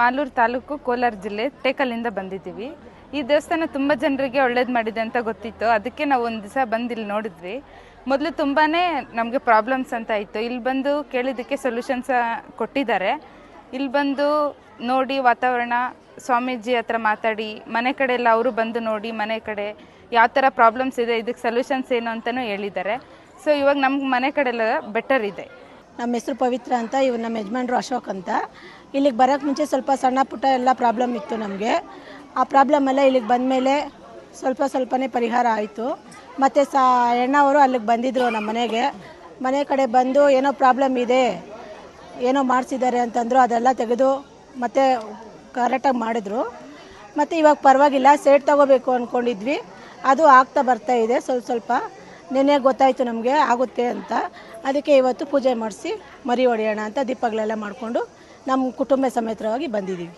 ಮಾಲೂರು ತಾಲೂಕು, ಕೋಲಾರ ಜಿಲ್ಲೆ, ಟೇಕಲ್ಲಿಂದ ಬಂದಿದ್ದೀವಿ. ಈ ದೇವಸ್ಥಾನ ತುಂಬ ಜನರಿಗೆ ಒಳ್ಳೇದು ಮಾಡಿದೆ ಅಂತ ಗೊತ್ತಿತ್ತು. ಅದಕ್ಕೆ ನಾವು ಒಂದು ದಿವಸ ಬಂದು ಇಲ್ಲಿ ನೋಡಿದ್ವಿ. ಮೊದಲು ತುಂಬಾ ನಮಗೆ ಪ್ರಾಬ್ಲಮ್ಸ್ ಅಂತ ಇತ್ತು. ಇಲ್ಲಿ ಬಂದು ಕೇಳಿದ್ದಕ್ಕೆ ಸೊಲ್ಯೂಷನ್ಸ ಕೊಟ್ಟಿದ್ದಾರೆ. ಇಲ್ಲಿ ಬಂದು ನೋಡಿ ವಾತಾವರಣ, ಸ್ವಾಮೀಜಿ ಹತ್ರ ಮಾತಾಡಿ, ಮನೆ ಕಡೆ ಎಲ್ಲ ಅವರು ಬಂದು ನೋಡಿ ಮನೆ ಕಡೆ ಯಾವ ಥರ ಪ್ರಾಬ್ಲಮ್ಸ್ ಇದೆ, ಇದಕ್ಕೆ ಸೊಲ್ಯೂಷನ್ಸ್ ಏನು ಅಂತಲೂ ಹೇಳಿದ್ದಾರೆ. ಸೊ ಇವಾಗ ನಮ್ಗೆ ಮನೆ ಕಡೆ ಎಲ್ಲ ಬೆಟರ್ ಇದೆ. ನಮ್ಮ ಹೆಸರು ಪವಿತ್ರ ಅಂತ, ಇವ್ರು ನಮ್ಮ ಯಜಮಾನ್ರು ಅಶೋಕ್ ಅಂತ. ಇಲ್ಲಿಗೆ ಬರೋಕ್ಕೆ ಮುಂಚೆ ಸ್ವಲ್ಪ ಸಣ್ಣ ಪುಟ್ಟ ಎಲ್ಲ ಪ್ರಾಬ್ಲಮ್ ಇತ್ತು ನಮಗೆ. ಆ ಪ್ರಾಬ್ಲಮೆಲ್ಲ ಇಲ್ಲಿಗೆ ಬಂದಮೇಲೆ ಸ್ವಲ್ಪನೇ ಪರಿಹಾರ ಆಯಿತು. ಮತ್ತು ಅಣ್ಣವರು ಅಲ್ಲಿಗೆ ಬಂದಿದ್ದರು ನಮ್ಮ ಮನೆ ಕಡೆ ಬಂದು ಏನೋ ಪ್ರಾಬ್ಲಮ್ ಇದೆ, ಏನೋ ಮಾಡಿಸಿದ್ದಾರೆ ಅಂತಂದರು. ಅದೆಲ್ಲ ತೆಗೆದು ಮತ್ತೆ ಕರೆಕ್ಟಾಗಿ ಮಾಡಿದ್ರು. ಮತ್ತು ಇವಾಗ ಪರವಾಗಿಲ್ಲ, ಸೆಟ್ ತೊಗೋಬೇಕು ಅಂದ್ಕೊಂಡಿದ್ವಿ, ಅದು ಆಗ್ತಾ ಬರ್ತಾ ಇದೆ ಸ್ವಲ್ಪ. ನೆನ್ನೆ ಗೊತ್ತಾಯಿತು ನಮಗೆ ಆಗುತ್ತೆ ಅಂತ. ಅದಕ್ಕೆ ಇವತ್ತು ಪೂಜೆ ಮಾಡಿಸಿ ಮರಿ ಹೊಡೆಯೋಣ ಅಂತ ದೀಪಗಳೆಲ್ಲ ಮಾಡಿಕೊಂಡು ನಮ್ಮ ಕುಟುಂಬ ಸಮೇತರವಾಗಿ ಬಂದಿದ್ದೀವಿ.